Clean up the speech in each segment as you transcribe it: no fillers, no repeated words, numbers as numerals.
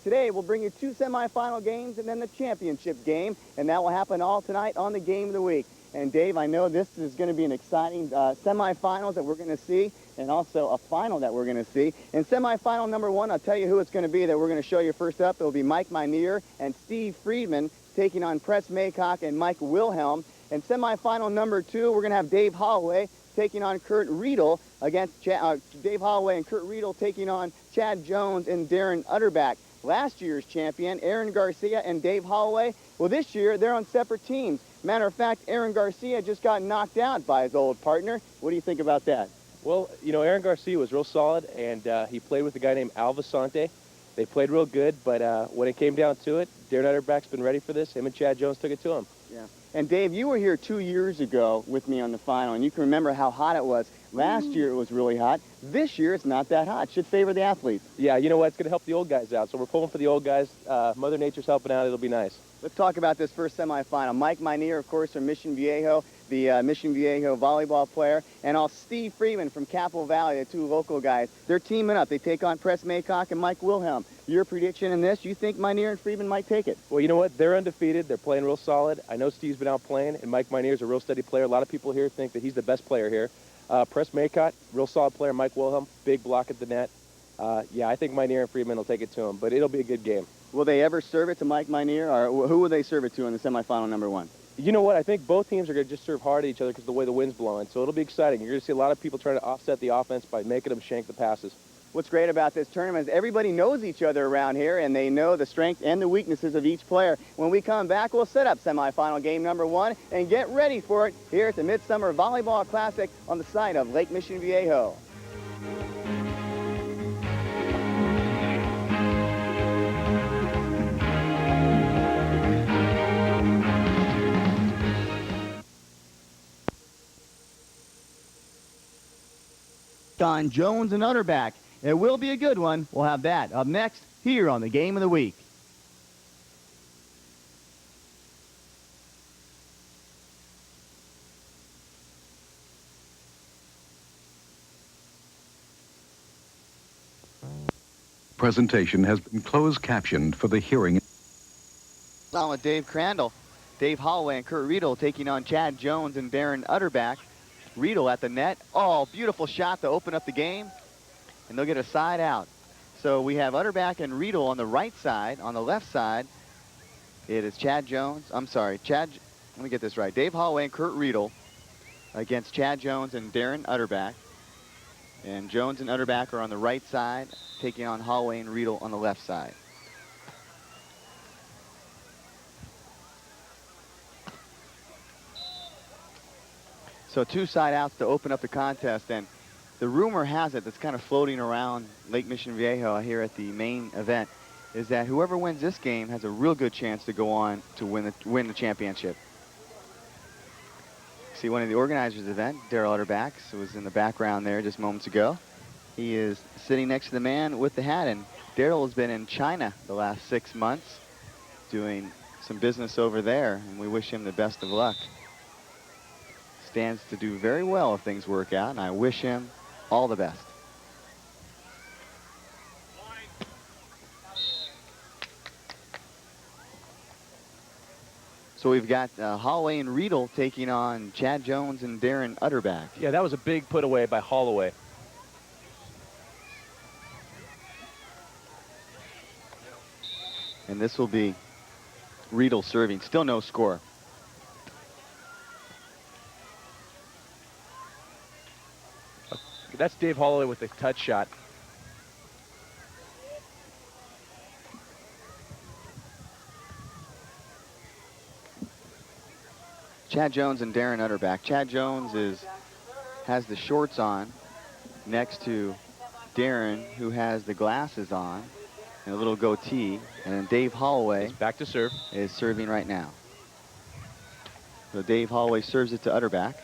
Today, we'll bring you 2 semifinal games and then the championship game, and that will happen all tonight on the Game of the Week. And Dave, I know this is going to be an exciting semifinals that we're going to see, and also a final that we're going to see. In semifinal number 1, I'll tell you who it's going to be that we're going to show you first up. It will be Mike Minear and Steve Friedman taking on Press Maycock and Mike Wilhelm. In semifinal number 2, we're going to have Dave Hollaway taking on Kurt Riedl against Dave Hollaway and Kurt Riedl taking on Chad Jones and Darren Utterback. Last year's champion, Aaron Garcia and Dave Hollaway, well, this year they're on separate teams. Matter of fact, Aaron Garcia just got knocked out by his old partner. What do you think about that? Well, you know, Aaron Garcia was real solid, and he played with a guy named Al Vasante. They played real good, but when it came down to it, Darren Utterback's been ready for this. Him and Chad Jones took it to him. Yeah. And Dave, you were here 2 years ago with me on the final, and you can remember how hot it was. Last year it was really hot. This year it's not that hot. It should favor the athletes. Yeah, you know what? It's going to help the old guys out. So we're pulling for the old guys. Mother Nature's helping out. It'll be nice. Let's talk about this first semifinal. Mike Minear, of course, from Mission Viejo, the Mission Viejo volleyball player, and all Steve Freeman from Capitol Valley, the 2 local guys. They're teaming up. They take on Press Maycock and Mike Wilhelm. Your prediction in this, you think Minear and Freeman might take it? Well, you know what? They're undefeated. They're playing real solid. I know Steve's been out playing, and Mike Minear's a real steady player. A lot of people here think that he's the best player here. Press Maycock, real solid player. Mike Wilhelm, big block at the net. Yeah, I think Minear and Freeman will take it to him, but it'll be a good game. Will they ever serve it to Mike Minear, or who will they serve it to in the semifinal number 1? You know what? I think both teams are going to just serve hard at each other because of the way the wind's blowing. So it'll be exciting. You're going to see a lot of people trying to offset the offense by making them shank the passes. What's great about this tournament is everybody knows each other around here, and they know the strengths and the weaknesses of each player. When we come back, we'll set up semifinal game number 1 and get ready for it here at the Midsummer Volleyball Classic on the site of Lake Mission Viejo. On Jones and Utterback. It will be a good one. We'll have that up next here on the Game of the Week. Presentation has been closed captioned for the hearing. On with Dave Crandall, Dave Hollaway and Kurt Riedl taking on Chad Jones and Darren Utterback. Riedl at the net. Oh, beautiful shot to open up the game. And they'll get a side out. So we have Utterback and Riedl on the right side. On the left side, it is Chad Jones. I'm sorry, let me get this right. Dave Hollaway and Kurt Riedl against Chad Jones and Darren Utterback. And Jones and Utterback are on the right side, taking on Hollaway and Riedl on the left side. So 2 side outs to open up the contest, and the rumor has it that's kind of floating around Lake Mission Viejo here at the main event is that whoever wins this game has a real good chance to go on to win the championship. See, one of the organizers of the event, Daryl Utterback, was in the background there just moments ago. He is sitting next to the man with the hat, and Daryl has been in China the last 6 months doing some business over there, and we wish him the best of luck. Stands to do very well if things work out, and I wish him all the best. So we've got Hollaway and Riedl taking on Chad Jones and Darren Utterback. Yeah, that was a big put away by Hollaway. And this will be Riedl serving. Still no score. That's Dave Hollaway with the touch shot. Chad Jones and Darren Utterback. Chad Jones has the shorts on next to Darren, who has the glasses on and a little goatee. And then Dave Hollaway He's back to serve. Is serving right now. So Dave Hollaway serves it to Utterback.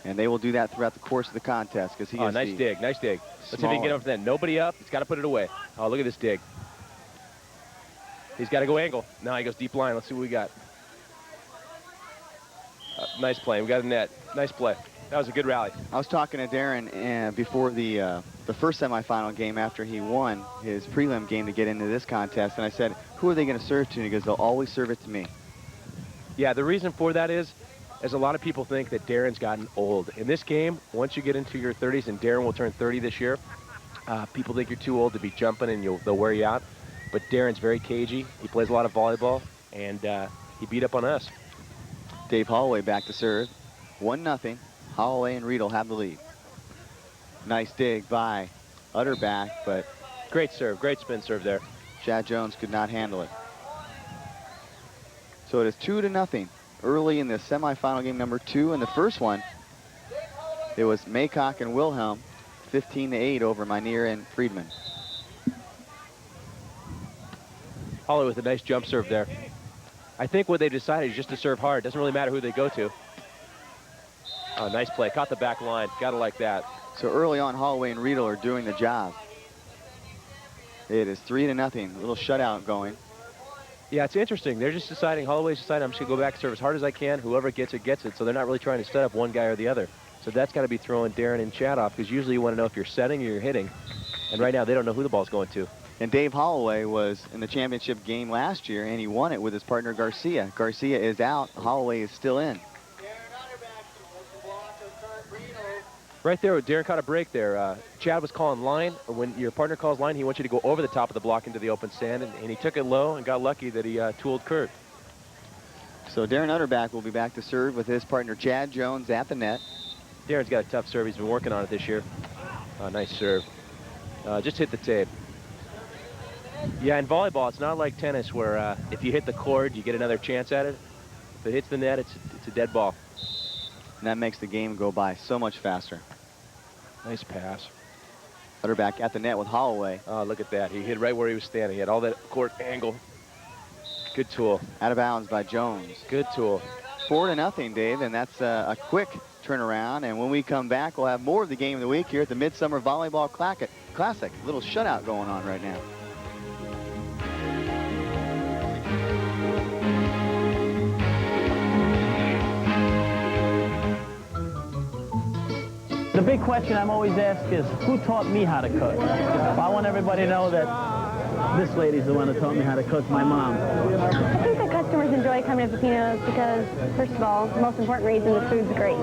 And they will do that throughout the course of the contest because he is nice dig, nice dig. Let's see if he can get up to that. Nobody up. He's got to put it away. Oh, look at this dig. He's got to go angle. Now he goes deep line. Let's see what we got. Nice play. We got a net. Nice play. That was a good rally. I was talking to Darren before the first semifinal game after he won his prelim game to get into this contest, and I said, who are they going to serve to? And he goes, they'll always serve it to me. Yeah, the reason for that is a lot of people think that Darren's gotten old. In this game, once you get into your 30s, and Darren will turn 30 this year, people think you're too old to be jumping and they'll wear you out. But Darren's very cagey. He plays a lot of volleyball, and he beat up on us. Dave Hollaway back to serve. 1-0. Hollaway and Riedl have the lead. Nice dig by Utterback, but Great serve, great spin serve there. Chad Jones could not handle it. So it is 2-0 early in the semifinal game number 2. In the first one, it was Maycock and Wilhelm, 15-8 over Minear and Friedman. Holloway with a nice jump serve there. I think what they decided is just to serve hard. Doesn't really matter who they go to. Oh, nice play. Caught the back line. Gotta like that. So early on, Holloway and Riedl are doing the job. It is 3-0. A little shutout going. Yeah, it's interesting. They're just deciding, Holloway's deciding, I'm just going to go back and serve as hard as I can. Whoever gets it, gets it. So they're not really trying to set up one guy or the other. So that's got to be throwing Darren and Chad off, because usually you want to know if you're setting or you're hitting. And right now, they don't know who the ball's going to. And Dave Hollaway was in the championship game last year, and he won it with his partner Garcia. Garcia is out. Hollaway is still in. Right there, Darren caught a break there. Chad was calling line, or when your partner calls line, he wants you to go over the top of the block into the open sand, and he took it low and got lucky that he tooled Kurt. So Darren Utterback will be back to serve with his partner Chad Jones at the net. Darren's got a tough serve. He's been working on it this year. Nice serve. Just hit the tape. Yeah, in volleyball, it's not like tennis where if you hit the cord, you get another chance at it. If it hits the net, it's a dead ball. And that makes the game go by so much faster. Nice pass. Utterback at the net with Hollaway. Oh, look at that. He hit right where he was standing. He had all that court angle. Good tool. Out of bounds by Jones. Good tool. 4-0, Dave, and that's a quick turnaround. And when we come back, we'll have more of the game of the week here at the Midsummer Volleyball Classic. Little shutout going on right now. The big question I'm always asked is, who taught me how to cook? Well, I want everybody to know that this lady's the one that taught me how to cook, my mom. I think that customers enjoy coming to Pepino's because, first of all, the most important reason, the food's great.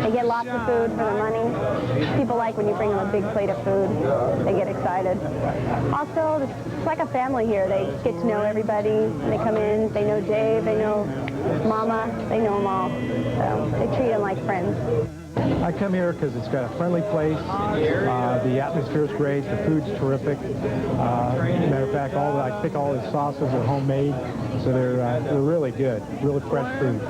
They get lots of food for their money. People like when you bring them a big plate of food. They get excited. Also, it's like a family here. They get to know everybody. When they come in, they know Dave, they know Mama, they know them all. So they treat them like friends. I come here because it's got a friendly place. The atmosphere is great. The food's terrific. Matter of fact, I think all the sauces are homemade, so they're really good. Really fresh food.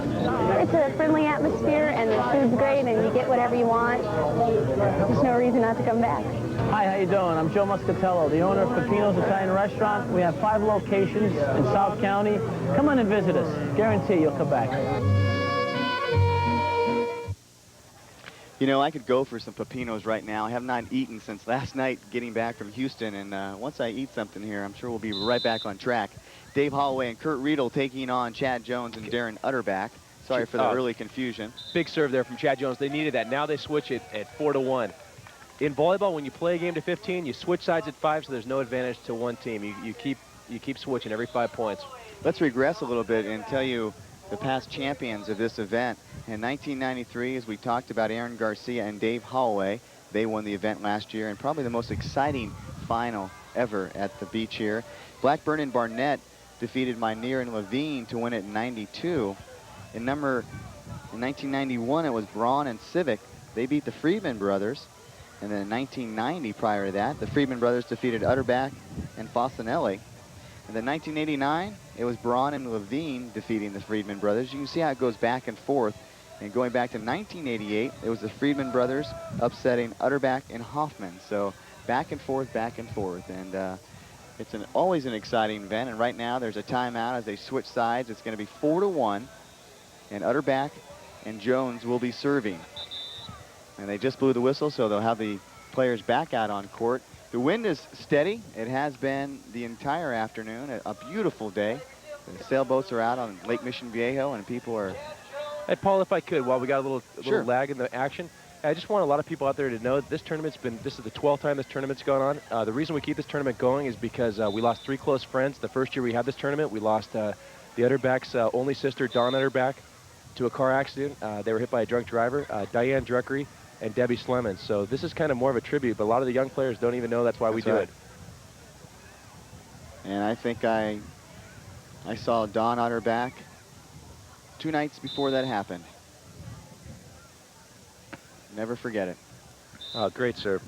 It's a friendly atmosphere, and the food's great, and you get whatever you want. There's no reason not to come back. Hi, how you doing? I'm Joe Muscatello, the owner of Pepino's Italian Restaurant. We have 5 locations in South County. Come on and visit us. Guarantee you'll come back. You know, I could go for some Pepino's right now. I have not eaten since last night getting back from Houston, and once I eat something here, I'm sure we'll be right back on track. Dave Hollaway and Kurt Riedl taking on Chad Jones and Darren Utterback. Sorry for the early confusion. Big serve there from Chad Jones. They needed that. Now they switch it at 4-1. In volleyball, when you play a game to 15, you switch sides at 5, so there's no advantage to one team. You keep switching every 5 points. Let's regress a little bit and tell you the past champions of this event. In 1993, as we talked about, Aaron Garcia and Dave Hollaway, they won the event last year, and probably the most exciting final ever at the beach here. Blackburn and Barnett defeated Minear and Levine to win it in 92. In 1991, it was Braun and Civic. They beat the Friedman brothers. And then in 1990, prior to that, the Friedman brothers defeated Utterback and Fasanelli. And then 1989, it was Braun and Levine defeating the Friedman brothers. You can see how it goes back and forth. And going back to 1988, it was the Friedman brothers upsetting Utterback and Hoffman. So back and forth, back and forth. And it's always an exciting event. And right now, there's a timeout as they switch sides. It's going to be 4-1. And Utterback and Jones will be serving. And they just blew the whistle, so they'll have the players back out on court. The wind is steady. It has been the entire afternoon. A beautiful day. The sailboats are out on Lake Mission Viejo, and people are Hey, Paul, if I could, while we got a little Sure. lag in the action, I just want a lot of people out there to know that this is the 12th time this tournament's gone on. The reason we keep this tournament going is because we lost 3 close friends. The first year we had this tournament, we lost the Utterback's only sister, Dawn Utterback, to a car accident. They were hit by a drunk driver, Diane Druckery and Debbie Slemons. So this is kind of more of a tribute, but a lot of the young players don't even know that's why we do it. And I think I saw Dawn Utterback 2 nights before that happened. Never forget it. Oh, great serve.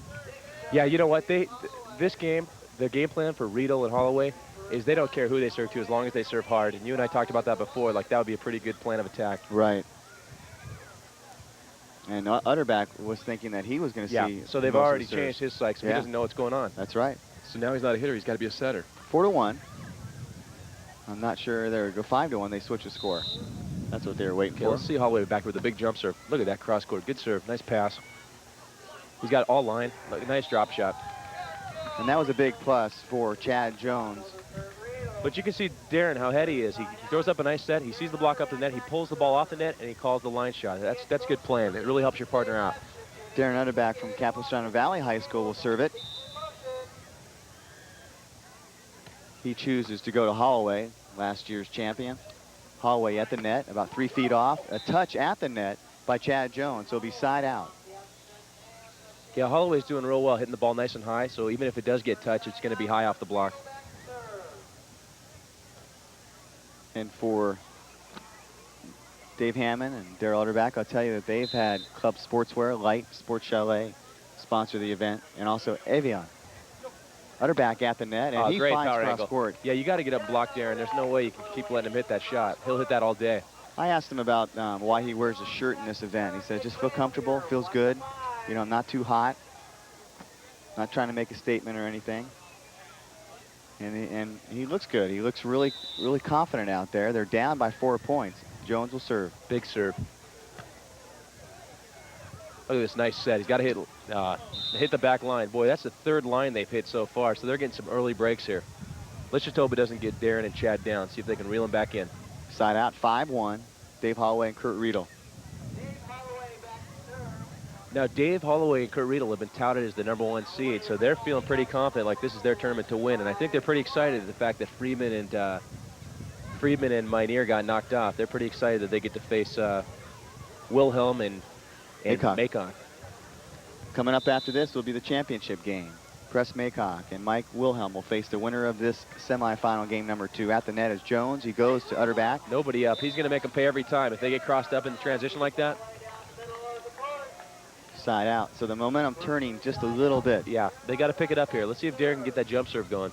Yeah, you know what? This game, the game plan for Riedl and Hollaway is they don't care who they serve to as long as they serve hard. And you and I talked about that before. Like, that would be a pretty good plan of attack. Right. And Utterback was thinking that he was going to see. So they've already changed his sight, so he doesn't know what's going on. That's right. So now he's not a hitter. He's got to be a setter. 4-1. I'm not sure. There we go. 5-1. They switch the score. That's what they were waiting for. Let's see Holloway back with a big jump serve. Look at that cross court. Good serve. Nice pass. He's got all line. Look, nice drop shot. And that was a big plus for Chad Jones. But you can see Darren how heady he is. He throws up a nice set. He sees the block up the net. He pulls the ball off the net, and he calls the line shot. That's good playing. It really helps your partner out. Darren Utterback from Capistrano Valley High School will serve it. He chooses to go to Hollaway, last year's champion. Hollaway at the net, about 3 feet off. A touch at the net by Chad Jones, so it'll be side out. Yeah, Holloway's doing real well, hitting the ball nice and high, so even if it does get touched, it's going to be high off the block. And for Dave Hammond and Darryl Utterback, I'll tell you that they've had Club Sportswear, Light, Sports Chalet sponsor the event, and also Evian. Utterback at the net, and he great finds power cross angle. court. Yeah, you got to get up block, Darren. There's no way you can keep letting him hit that shot. He'll hit that all day. I asked him about why he wears a shirt in this event. He said, just feel comfortable, feels good. You know, not too hot. Not trying to make a statement or anything. And he looks good. He looks really, really confident out there. They're down by 4 points. Jones will serve. Big serve. Look at this nice set. He's got to hit the back line. Boy, that's the 3rd line they've hit so far, so they're getting some early breaks here. Let's just hope it doesn't get Darren and Chad down. See if they can reel him back in. Side out, 5-1. Dave Hollaway and Kurt Riedl. Now, Dave Hollaway and Kurt Riedl have been touted as the #1 seed, so they're feeling pretty confident like this is their tournament to win. And I think they're pretty excited at the fact that Friedman and Minear got knocked off. They're pretty excited that they get to face Wilhelm and Maycock. Coming up after this will be the championship game. Press Maycock and Mike Wilhelm will face the winner of this semifinal game number 2. At the net is Jones. He goes to Utterback. Nobody up. He's going to make them pay every time. If they get crossed up in the transition like that. Side out. So the momentum turning just a little bit. Yeah, they got to pick it up here. Let's see if Darren can get that jump serve going.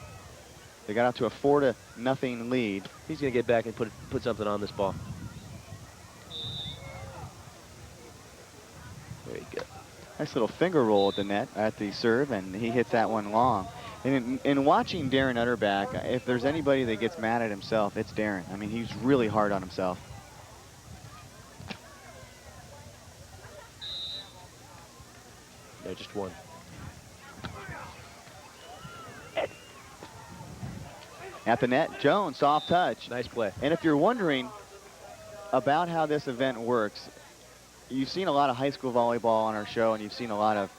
They got out to a 4-0 lead. He's going to get back and put something on this ball. Very good. Nice little finger roll at the net at the serve, and he hits that one long. And in watching Darren Utterback, if there's anybody that gets mad at himself, it's Darren. I mean, he's really hard on himself. No, just one. At the net, Jones, soft touch. Nice play. And if you're wondering about how this event works, you've seen a lot of high school volleyball on our show, and you've seen a lot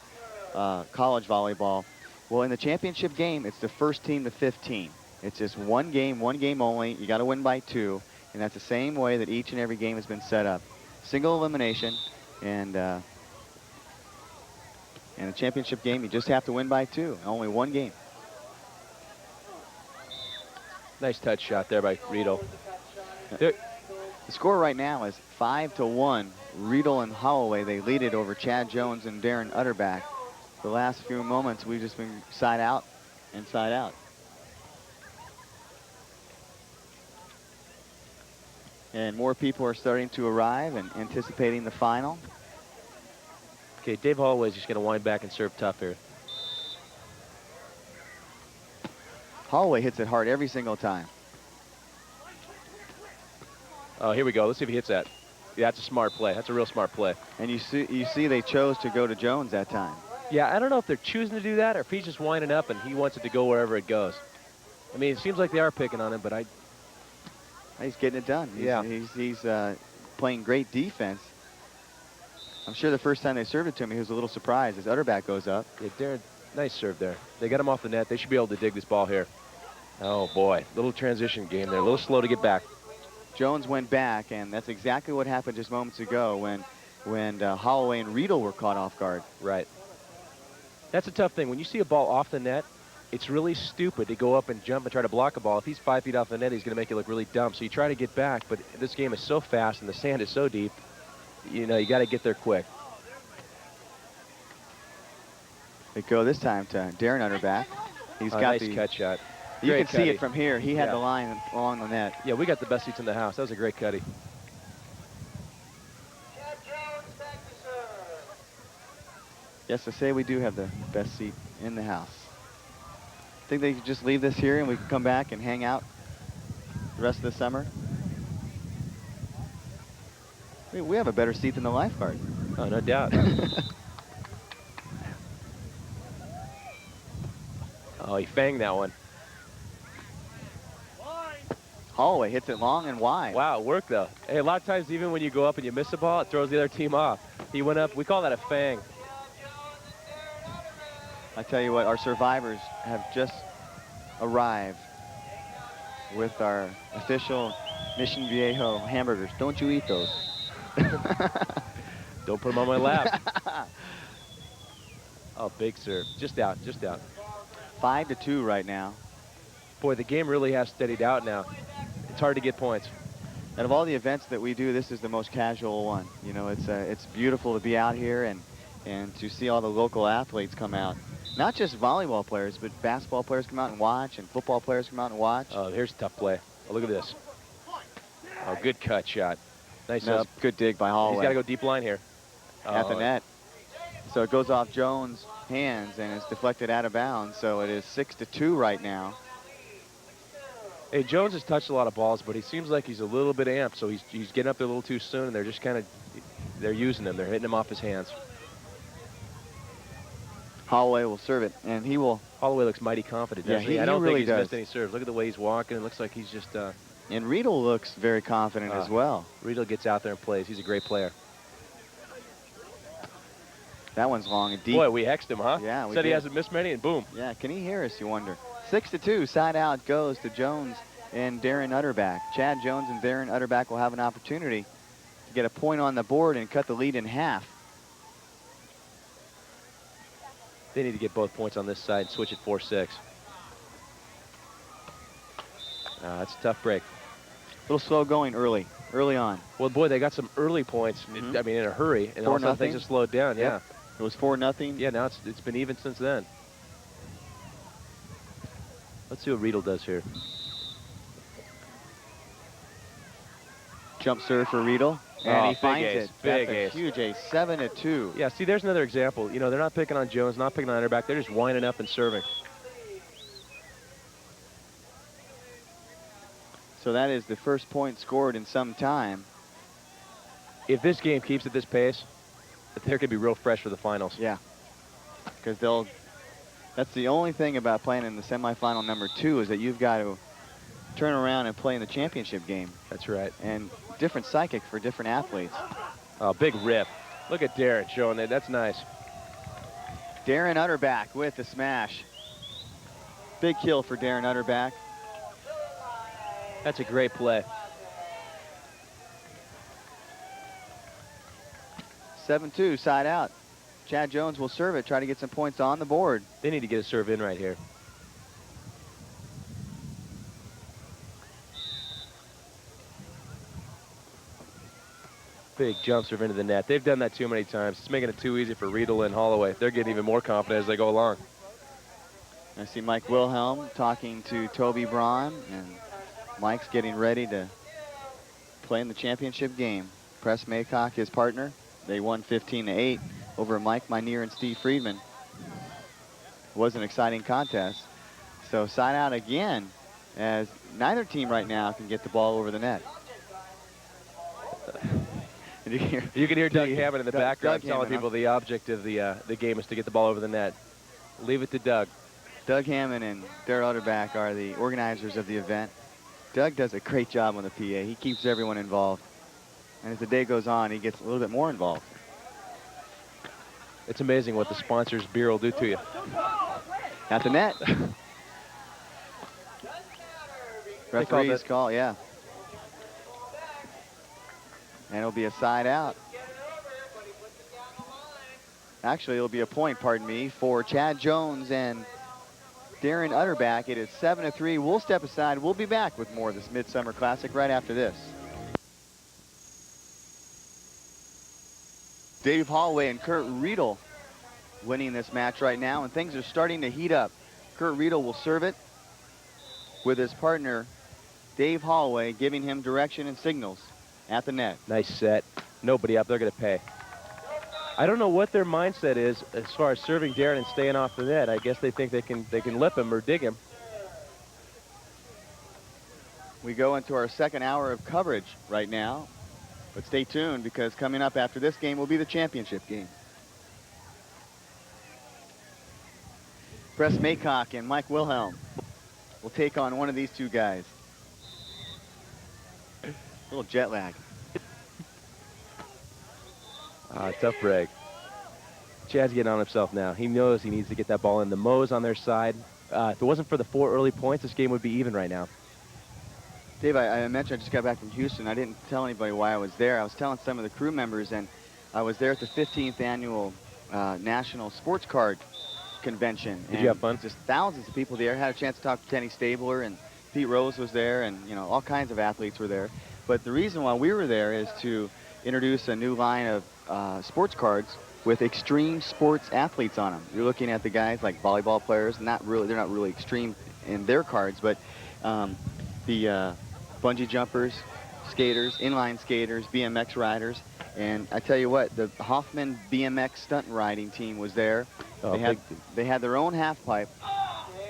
of college volleyball. Well, in the championship game, it's the first team to 15. It's just one game only. You got to win by 2, and that's the same way that each and every game has been set up. Single elimination, and in a championship game, you just have to win by 2. Only one game. Nice touch shot there by Riedl. The score right now is 5-1. Riedl and Hollaway, they lead it over Chad Jones and Darren Utterback. The last few moments, we've just been side out and side out. And more people are starting to arrive and anticipating the final. Okay, Dave Holloway's just going to wind back and serve tough here. Hollaway hits it hard every single time. Oh, here we go. Let's see if he hits that. Yeah, that's a smart play. That's a real smart play. And you see they chose to go to Jones that time. Yeah, I don't know if they're choosing to do that or if he's just winding up and he wants it to go wherever it goes. I mean, it seems like they are picking on him, but He's getting it done. He's playing great defense. I'm sure the first time they served it to him, he was a little surprised as Utterback goes up. Yeah, Darren, nice serve there. They got him off the net. They should be able to dig this ball here. Oh, boy. Little transition game there. A little slow to get back. Jones went back, and that's exactly what happened just moments ago when Hollaway and Riedl were caught off guard. Right. That's a tough thing. When you see a ball off the net, it's really stupid to go up and jump and try to block a ball. If he's 5 feet off the net, he's going to make it look really dumb. So you try to get back, but this game is so fast and the sand is so deep, you know, you got to get there quick. They go this time to Darren Utterback. He's got nice the cut shot. You Great can see cutty. it from here. He had the line along the net. Yeah, we got the best seats in the house. That was a great cutty. Yes, to say we do have the best seat in the house. Think they could just leave this here and we can come back and hang out the rest of the summer? We have a better seat than the lifeguard. Oh, no doubt. Oh, he fanged that one. Hollaway hits it long and wide. Wow, it worked though. Hey, a lot of times even when you go up and you miss a ball, it throws the other team off. He went up, we call that a fang. I tell you what, our survivors have just arrived with our official Mission Viejo hamburgers. Don't you eat those. Don't put them on my lap. Oh, big serve. Just out, just out. 5-2 right now. Boy, the game really has steadied out now. It's hard to get points. And of all the events that we do, this is the most casual one. You know, it's beautiful to be out here and to see all the local athletes come out. Not just volleyball players, but basketball players come out and watch, and football players come out and watch. Oh, here's a tough play. Oh, look at this. Oh, good cut shot. Nice up. Good dig by Hollaway. He's got to go deep line here. At the net. So it goes off Jones' hands and it's deflected out of bounds. So it is 6-2 right now. Hey, Jones has touched a lot of balls, but he seems like he's a little bit amped, so he's getting up there a little too soon, and they're just kind of, they're using him. They're hitting him off his hands. Hollaway will serve it, and he will. Hollaway looks mighty confident, doesn't he? I don't think he's missed any serves. Look at the way he's walking. It looks like he's just... And Riedl looks very confident as well. Riedl gets out there and plays. He's a great player. That one's long and deep. Boy, we hexed him, huh? Yeah, we said did. He hasn't missed many, and boom. Yeah, can he hear us, you wonder? 6-2, side out goes to Jones and Darren Utterback. Chad Jones and Darren Utterback will have an opportunity to get a point on the board and cut the lead in half. They need to get both points on this side and switch it 4-6. That's a tough break. A little slow going early on. Well, boy, they got some early points. I mean, in a hurry, and all of a sudden things have slowed down. Yep. Yeah, it was 4-0. Yeah, now it's been even since then. Let's see what Riedl does here. Jump serve for Riedl, and he finds it. Big That's ace. a huge ace, 7-2. Yeah, see, there's another example. You know, they're not picking on Jones, not picking on Utterback. They're just winding up and serving. So that is the first point scored in some time. If this game keeps at this pace, they're going to be real fresh for the finals. Yeah, because that's the only thing about playing in the semifinal number 2 is that you've got to turn around and play in the championship game. That's right. And different psychic for different athletes. Oh, big rip. Look at Darren showing that. That's nice. Darren Utterback with the smash. Big kill for Darren Utterback. That's a great play. 7-2, side out. Chad Jones will serve it, try to get some points on the board. They need to get a serve in right here. Big jump serve into the net. They've done that too many times. It's making it too easy for Riedl and Hollaway. They're getting even more confident as they go along. I see Mike Wilhelm talking to Toby Braun, and Mike's getting ready to play in the championship game. Press Maycock, his partner, they won 15-8 over Mike Minear and Steve Friedman. It was an exciting contest. So side out again, as neither team right now can get the ball over the net. You can hear Doug Hammond in the background telling people the object of the game is to get the ball over the net. Leave it to Doug. Doug Hammond and Darren Utterback are the organizers of the event. Doug does a great job on the PA. He keeps everyone involved. And as the day goes on, he gets a little bit more involved. It's amazing what the sponsor's beer will do to you. At the net. Referee's call, yeah. And it'll be a side out. Actually, it'll be a point, pardon me, for Chad Jones and Darren Utterback. It is 7-3. We'll step aside. We'll be back with more of this Midsummer Classic right after this. Dave Hollaway and Kurt Riedl winning this match right now, and things are starting to heat up. Kurt Riedl will serve it with his partner, Dave Hollaway, giving him direction and signals at the net. Nice set. Nobody up. They're going to pay. I don't know what their mindset is as far as serving Darren and staying off the net. I guess they think they can lip him or dig him. We go into our second hour of coverage right now, but stay tuned because coming up after this game will be the championship game. Press Maycock and Mike Wilhelm will take on one of these two guys. A little jet lag. Tough break. Chad's getting on himself now. He knows he needs to get that ball in. The Mo's on their side. If it wasn't for the 4 early points, this game would be even right now. Dave, I mentioned I just got back from Houston. I didn't tell anybody why I was there. I was telling some of the crew members, and I was there at the 15th annual National Sports Card Convention. Did you have fun? Just thousands of people there. Had a chance to talk to Kenny Stabler, and Pete Rose was there, and all kinds of athletes were there. But the reason why we were there is to introduce a new line of sports cards with extreme sports athletes on them. You're looking at the guys like volleyball players. They're not really extreme in their cards, but the bungee jumpers, skaters, inline skaters, BMX riders. And I tell you what, the Hoffman BMX stunt riding team was there. They had their own half pipe.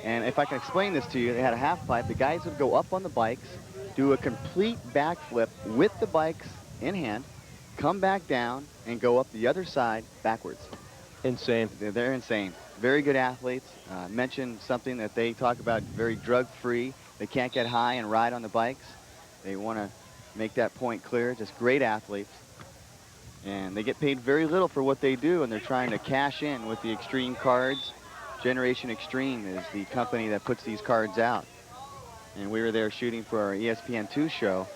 And if I can explain this to you, they had a half pipe. The guys would go up on the bikes, do a complete backflip with the bikes in hand, come back down, and go up the other side backwards. Insane. They're insane. Very good athletes. Mentioned something that they talk about, very drug-free. They can't get high and ride on the bikes. They want to make that point clear. Just great athletes. And they get paid very little for what they do, and they're trying to cash in with the Extreme cards. Generation Extreme is the company that puts these cards out. And we were there shooting for our ESPN2 show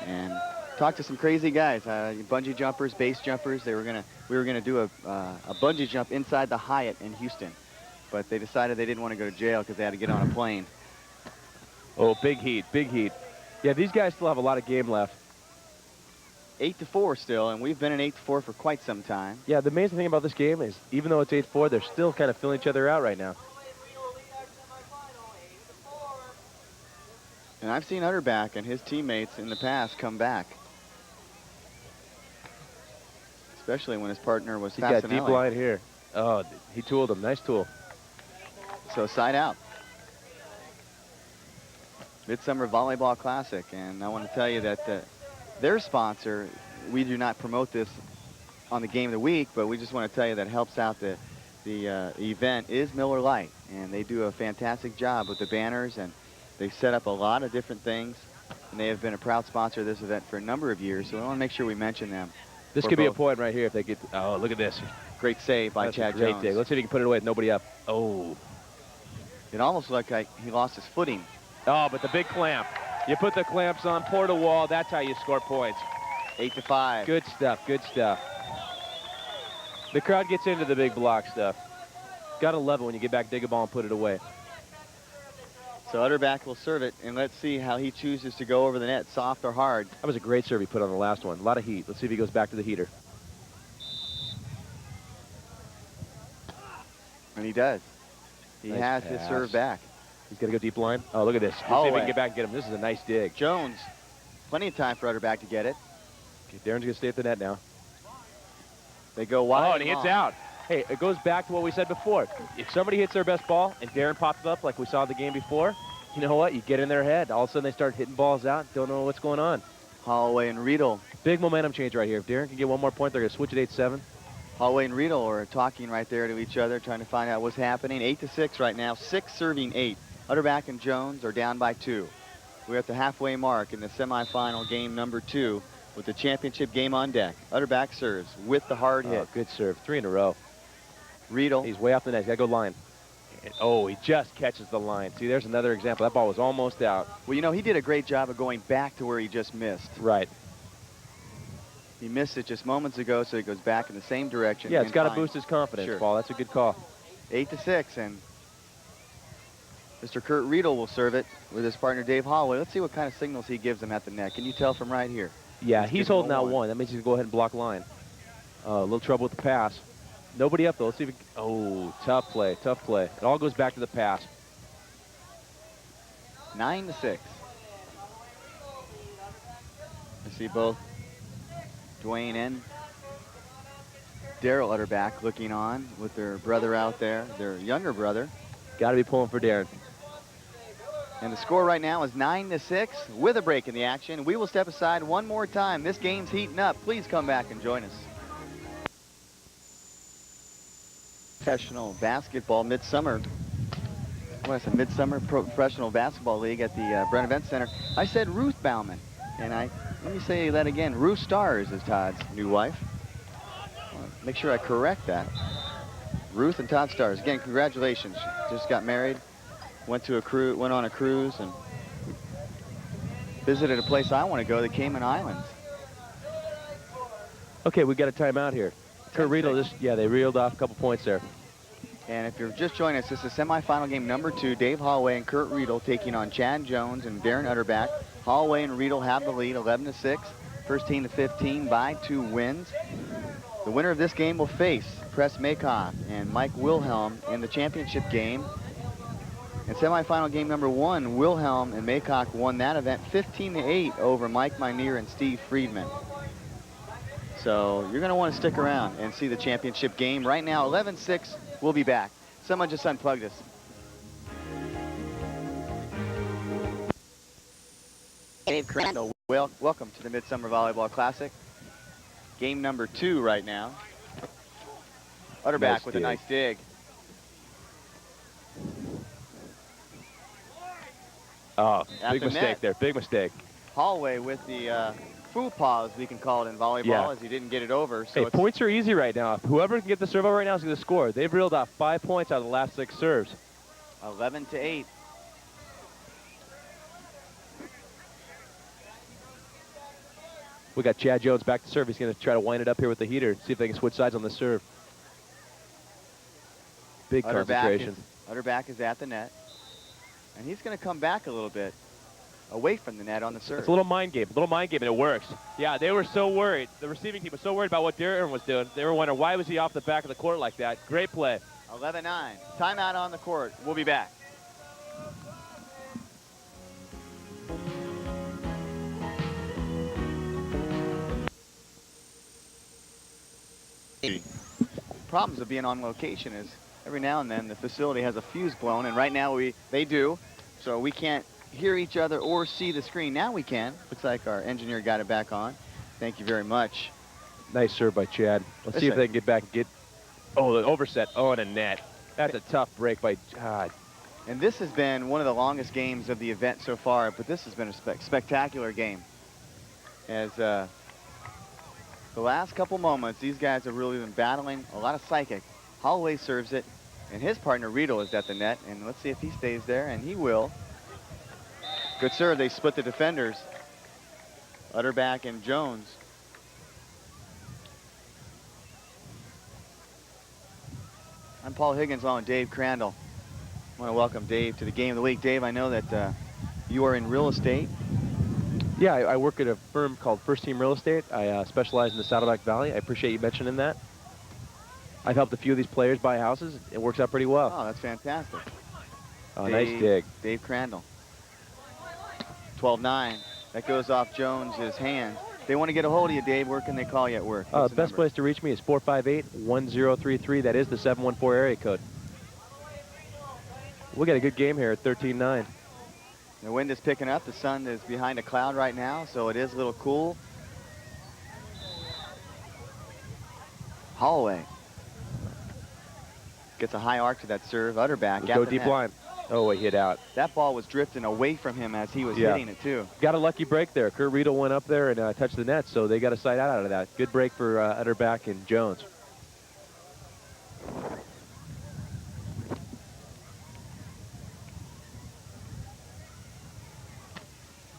and talked to some crazy guys, bungee jumpers, base jumpers. We were gonna do a bungee jump inside the Hyatt in Houston, but they decided they didn't want to go to jail because they had to get on a plane. Oh, big heat, big heat. Yeah, these guys still have a lot of game left. 8-4 still, and we've been in 8-4 for quite some time. Yeah, the amazing thing about this game is even though it's 8-4, they're still kind of filling each other out right now. And I've seen Utterback and his teammates in the past come back. Especially when his partner was Fasanelli. He got deep line here. Oh, he tooled him. Nice tool. So side out. Midsummer Volleyball Classic. And I want to tell you that their sponsor, we do not promote this on the Game of the Week, but we just want to tell you that helps out the event is Miller Lite. And they do a fantastic job with the banners, and they set up a lot of different things. And they have been a proud sponsor of this event for a number of years, so we want to make sure we mention them. This could be a point right here if they get... Oh, look at this. Great save by Chad Jones. Dig. Let's see if he can put it away with nobody up. Oh. It almost looked like he lost his footing. Oh, but the big clamp. You put the clamps on, pour the wall. That's how you score points. 8-5. Good stuff. Good stuff. The crowd gets into the big block stuff. Got to love it when you get back, dig a ball, and put it away. So Utterback will serve it, and let's see how he chooses to go over the net, soft or hard. That was a great serve he put on the last one. A lot of heat. Let's see if he goes back to the heater. And he does. He Nice has his pass. serve back. He's going to go deep line. Oh, look at this. Let's see if we can get back and get him. This is a nice dig. Jones, plenty of time for Utterback to get it. Okay, Darren's going to stay at the net now. They go wide. Oh, and he hits out. Hey, it goes back to what we said before. If somebody hits their best ball and Darren pops up like we saw the game before, you know what? You get in their head. All of a sudden they start hitting balls out. Don't know what's going on. Hollaway and Riedl. Big momentum change right here. If Darren can get one more point, they're going to switch at 8-7. Hollaway and Riedl are talking right there to each other, trying to find out what's happening. 8-6 right now. 6 serving 8. Utterback and Jones are down by 2. We're at the halfway mark in the semifinal game number 2 with the championship game on deck. Utterback serves with the hard hit. Oh, good serve. 3 in a row. Riedl. He's way off the net. He's got to go line. And, oh, he just catches the line. See, there's another example. That ball was almost out. Well, you know, he did a great job of going back to where he just missed. Right. He missed it just moments ago, so he goes back in the same direction. Yeah, it's got to boost his confidence, Sure. Paul. That's a good call. 8-6, and Mr. Kurt Riedl will serve it with his partner Dave Hollaway. Let's see what kind of signals he gives him at the net. Can you tell from right here? Yeah, he's holding out 1. That means he can go ahead and block line. A little trouble with the pass. Nobody up, though. Let's see if oh, tough play, tough play. It all goes back to the pass. 9-6. I see both Dwayne and Daryl Utterback looking on with their brother out there, their younger brother. Got to be pulling for Darren. And the score right now is 9-6 with a break in the action. We will step aside one more time. This game's heating up. Please come back and join us. Professional basketball midsummer. What is it? Midsummer Professional Basketball League at the Brent Event Center. I said Ruth Bauman, and let me say that again. Ruth Stars is Todd's new wife. Make sure I correct that. Ruth and Todd Stars. Again, congratulations. Just got married. Went on a cruise and visited a place I want to go, the Cayman Islands. Okay, we got a timeout here. Kurt Riedl they reeled off a couple points there. And if you're just joining us, this is semifinal game number 2. Dave Hollaway and Kurt Riedl taking on Chad Jones and Darren Utterback. Hollaway and Riedl have the lead, 11-6. First team to 15 by 2 wins. The winner of this game will face Press Maycock and Mike Wilhelm in the championship game. In semifinal game number 1, Wilhelm and Maycock won that event 15-8 over Mike Minear and Steve Friedman. So you're going to want to stick around and see the championship game. Right now, 11-6. We'll be back. Someone just unplugged us. Dave Crandall, welcome to the Midsummer Volleyball Classic. Game number 2 right now. Utterback Nice with dig. a nice dig. Oh, At big the mistake net. there. Big mistake. Hollaway with the faux pas, we can call it in volleyball, Yeah. as he didn't get it over. So Hey, it's points are easy right now. Whoever can get the serve over right now is going to score. They've reeled off 5 points out of the last 6 serves. 11-8. We got Chad Jones back to serve. He's going to try to wind it up here with the heater, see if they can switch sides on the serve. Big concentration. Utterback is at the net. And he's going to come back a little bit away from the net on the serve. It's a little mind game, and it works. Yeah, they were so worried. The receiving team was so worried about what Darren was doing. They were wondering, why was he off the back of the court like that? Great play. 11-9. Timeout on the court. We'll be back. Problems of being on location is every now and then the facility has a fuse blown, and right now they do, so we can't hear each other or see the screen. Now we can. Looks like our engineer got it back on. Thank you very much. Nice serve by Chad. Let's see if they can get back and get... Oh, the overset. Oh, and a net. That's a tough break by... God. And this has been one of the longest games of the event so far, but this has been a spectacular game. As the last couple moments, these guys have really been battling a lot of psychic. Holloway serves it, and his partner Riedl is at the net, and let's see if he stays there, and he will. Good serve. They split the defenders. Utterback and Jones. I'm Paul Higgins along with Dave Crandall. I want to welcome Dave to the Game of the Week. Dave, I know that you are in real estate. Yeah, I work at a firm called First Team Real Estate. I specialize in the Saddleback Valley. I appreciate you mentioning that. I've helped a few of these players buy houses. It works out pretty well. Oh, that's fantastic. Oh, nice dig. Dave Crandall. 12-9. That goes off Jones's hands. If they want to get a hold of you, Dave, where can they call you at work? The best place to reach me is 458-1033. That is the 714 area code. We got a good game here at 13-9. The wind is picking up. The sun is behind a cloud right now, so it is a little cool. Holloway gets a high arc to that serve. Utterback. Go deep line. Oh, he hit out. That ball was drifting away from him as he was Yeah. hitting it, too. Got a lucky break there. Kurt Riedl went up there and touched the net, so they got a side out of that. Good break for Utterback and Jones.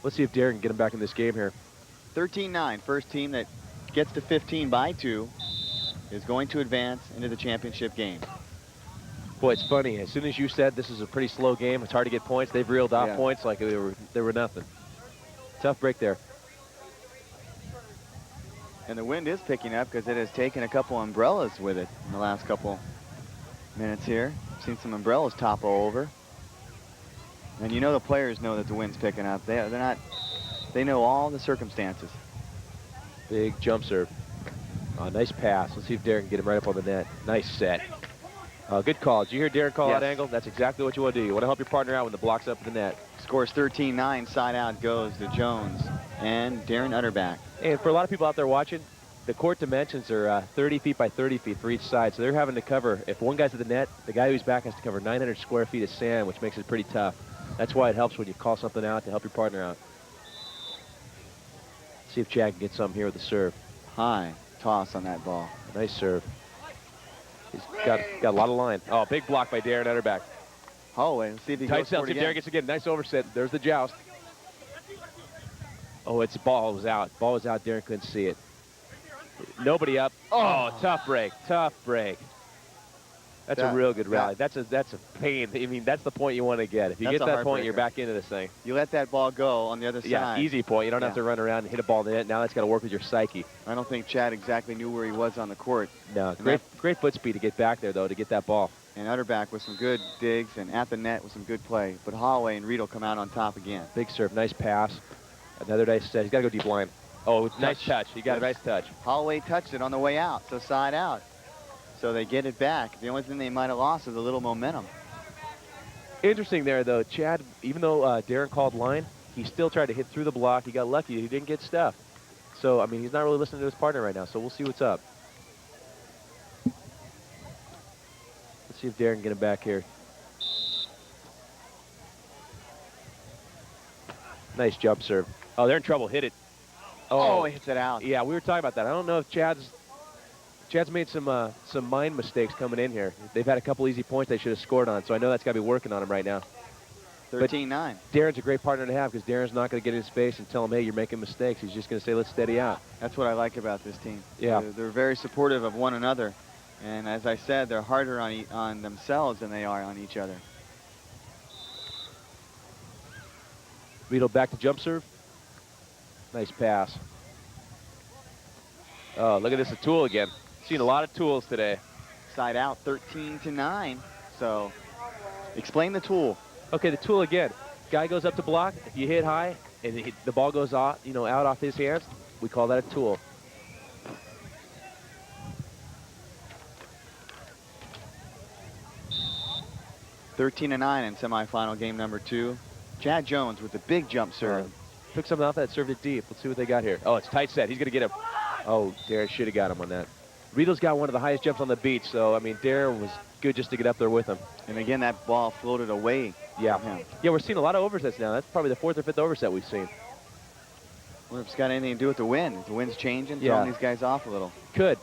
Let's see if Darren can get him back in this game here. 13-9. First team that gets to 15 by 2 is going to advance into the championship game. Boy, it's funny. As soon as you said this is a pretty slow game, it's hard to get points, they've reeled off points like they were nothing. Tough break there. And the wind is picking up because it has taken a couple umbrellas with it in the last couple minutes here. Seen some umbrellas topple over. And you know the players know that the wind's picking up. They know all the circumstances. Big jump serve. Nice pass. Let's see if Darren can get him right up on the net. Nice set. Good call. Did you hear Darren call out angle? That's exactly what you want to do. You want to help your partner out when the block's up in the net. Scores 13-9. Side out goes to Jones and Darren Utterback. And for a lot of people out there watching, the court dimensions are 30 feet by 30 feet for each side. So they're having to cover, if one guy's at the net, the guy who's back has to cover 900 square feet of sand, which makes it pretty tough. That's why it helps when you call something out to help your partner out. See if Chad can get some here with the serve. High toss on that ball. Nice serve. He's got a lot of line. Oh, big block by Darren Utterback. Hollaway, let's see if he Tight goes cell, for see it if Darren again. gets again. Nice overset. There's the joust. Oh, its ball was out. Ball was out. Darren couldn't see it. Nobody up. Oh, tough break. Tough break. That's a real good rally. That's a pain. I mean, that's the point you want to get. If you get that point, you're back into this thing. You let that ball go on the other side. Yeah, easy point. You don't have to run around and hit a ball in the net. Now that's got to work with your psyche. I don't think Chad exactly knew where he was on the court. No, great foot speed to get back there, though, to get that ball. And Utterback with some good digs and at the net with some good play. But Hollaway and Riedl come out on top again. Big serve, nice pass. Another nice set. He's got to go deep line. Oh, nice touch. He got a nice touch. Hollaway touched it on the way out, so side out. So they get it back. The only thing they might have lost is a little momentum. Interesting there, though. Chad, even though Darren called line, he still tried to hit through the block. He got lucky. He didn't get stuffed. So, I mean, he's not really listening to his partner right now, so we'll see what's up. Let's see if Darren can get him back here. Nice jump serve. Oh, they're in trouble. Hit it. Oh, he hits it out. Yeah, we were talking about that. I don't know if Chad's made some mind mistakes coming in here. They've had a couple easy points they should have scored on, so I know that's got to be working on him right now. 13-9. Darren's a great partner to have because Darren's not going to get in his face and tell him, hey, you're making mistakes. He's just going to say, let's steady out. That's what I like about this team. Yeah. They're very supportive of one another. And as I said, they're harder on themselves than they are on each other. Riedl back to jump serve. Nice pass. Oh, look at this, a tool again. Seen a lot of tools today. Side out, 13-9. So, explain the tool. Okay, the tool again. Guy goes up to block. If you hit high and the ball goes off, out off his hands, we call that a tool. $13-9 in semifinal game number 2. Chad Jones with the big jump serve. Took something off that, served it deep. Let's see what they got here. Oh, it's tight set. He's going to get him. Oh, Darren should have got him on that. Riedl's got one of the highest jumps on the beach, so, I mean, Darren was good just to get up there with him. And again, that ball floated away. Yeah. Yeah, we're seeing a lot of oversets now. That's probably the 4th or 5th overset we've seen. I wonder if it's got anything to do with the wind. If the wind's changing, throwing these guys off a little. Could.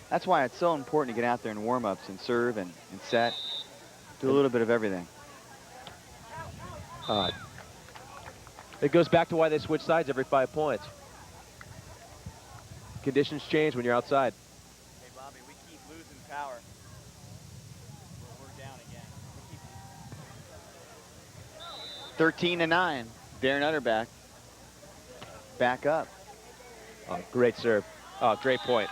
That's why it's so important to get out there in warm-ups and serve and set. Do a little bit of everything. It goes back to why they switch sides every 5 points. Conditions change when you're outside. Hey, Bobby, we keep losing power. We're down again. 13-9. Darren Utterback back up. Oh, great serve. Oh, great point.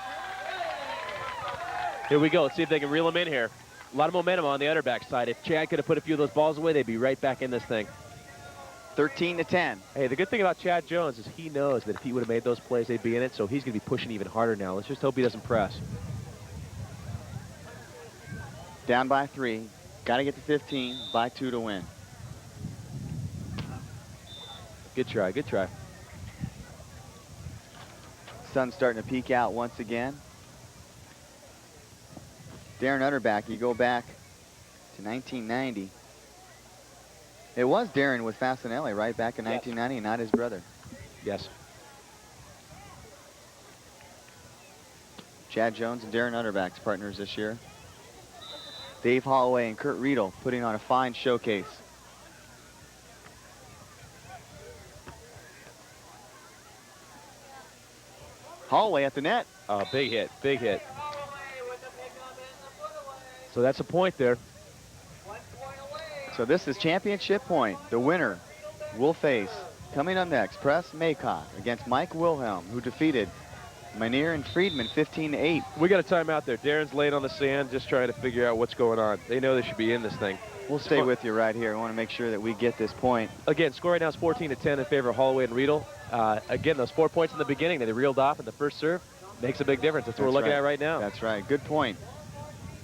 Here we go. Let's see if they can reel him in here. A lot of momentum on the Utterback side. If Chad could have put a few of those balls away, they'd be right back in this thing. 13-10. Hey, the good thing about Chad Jones is he knows that if he would have made those plays, they'd be in it, so he's going to be pushing even harder now. Let's just hope he doesn't press. Down by 3. Got to get to 15, by 2 to win. Good try, good try. Sun's starting to peek out once again. Darren Utterback, you go back to 1990. It was Darren with Fasanelli, right, back in 1990, not his brother. Yes. Chad Jones and Darren Utterback's partners this year. Dave Hollaway and Kurt Riedl putting on a fine showcase. Hollaway at the net. Oh, big hit, big hit. So that's a point there. So this is championship point. The winner will face, coming up next, Press Maycock against Mike Wilhelm, who defeated Manier and Friedman 15-8. We got a timeout there. Darren's laying on the sand just trying to figure out what's going on. They know they should be in this thing. We'll stay with you right here. I want to make sure that we get this point. Again, score right now is 14-10 in favor of Hollaway and Riedl. Again, those 4 points in the beginning that they reeled off in the first serve makes a big difference. That's what we're looking at right now. That's right. Good point.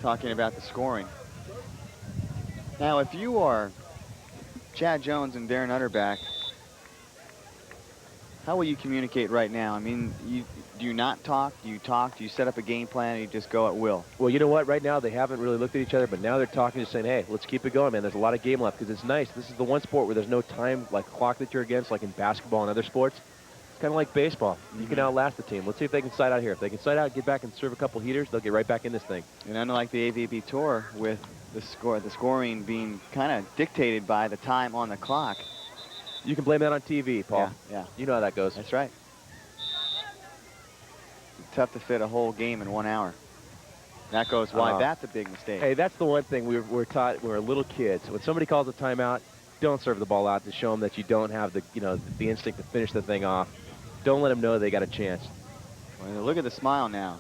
Talking about the scoring. Now, if you are Chad Jones and Darren Utterback, how will you communicate right now? I mean, do you not talk? Do you talk? Do you set up a game plan and you just go at will? Well, you know what? Right now, they haven't really looked at each other, but now they're talking, just saying, hey, let's keep it going, man. There's a lot of game left because it's nice. This is the one sport where there's no time, like clock that you're against, like in basketball and other sports. It's kind of like baseball. You can outlast the team. Let's see if they can side out here. If they can side out, get back and serve a couple heaters, they'll get right back in this thing. And unlike the AVB Tour, with the scoring being kind of dictated by the time on the clock. You can blame that on TV, Paul. Yeah. You know how that goes. That's right. Tough to fit a whole game in 1 hour. That goes wide. That's a big mistake. Hey, that's the one thing we were taught when we were little kids. When somebody calls a timeout, don't serve the ball out to show them that you don't have the, the instinct to finish the thing off. Don't let them know they got a chance. Well, look at the smile now.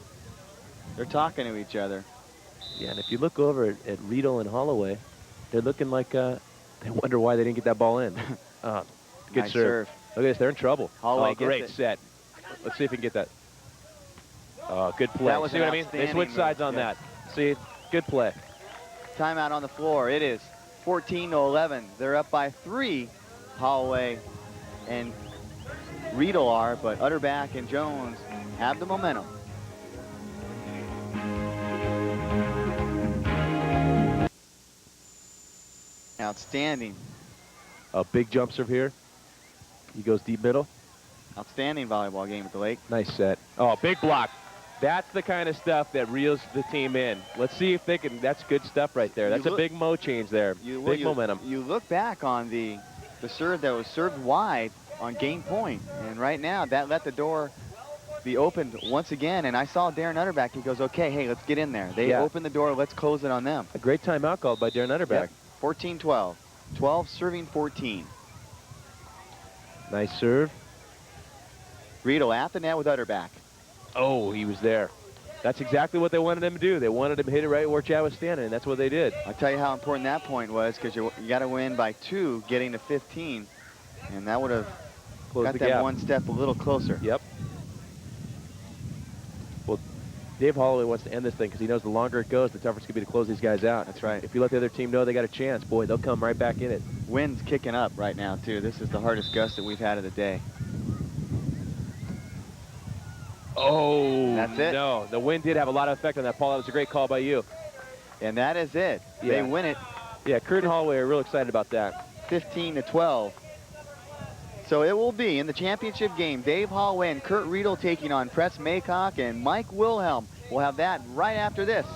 They're talking to each other. Yeah, and if you look over at Riedl and Hollaway, they're looking like they wonder why they didn't get that ball in. Good Nice serve. Look at this. They're in trouble. Hollaway gets great it. set. Let's see if we can get that. Oh, good play. That was see an what I mean? They switch outstanding sides move. on that. See, good play. Timeout on the floor. It is 14-11. They're up by 3. Holloway and Riedl are, but Utterback and Jones have the momentum. Outstanding. A big jump serve here. He goes deep middle. Outstanding volleyball game at the Lake. Nice set. Oh, big block. That's the kind of stuff that reels the team in. Let's see if they can. That's good stuff right there. That's a big mo change there. Big momentum. You look back on the serve that was served wide on game point, and right now that let the door be opened once again. And I saw Darren Utterback. He goes, okay, hey, let's get in there. They open the door. Let's close it on them. A great timeout called by Darren Utterback. Yep. 14-12. 12 serving 14. Nice serve. Riedl at the net with Utterback. Oh, he was there. That's exactly what they wanted him to do. They wanted him to hit it right where Chad was standing, and that's what they did. I'll tell you how important that point was, because you got to win by 2, getting to 15, and that would have got the them gap. one step a little closer. Yep. Well, Dave Hollaway wants to end this thing because he knows the longer it goes, the tougher it's going to be to close these guys out. That's right. If you let the other team know they got a chance, boy, they'll come right back in it. Wind's kicking up right now, too. This is the hardest gust that we've had of the day. Oh, that's it. No, the wind did have a lot of effect on that, Paul. That was a great call by you. And that is it. Yeah. They win it. Yeah, Kurt and Hollaway are real excited about that. 15-12. So it will be in the championship game, Dave Hollaway and Kurt Riedl taking on Press Maycock and Mike Wilhelm. We'll have that right after this.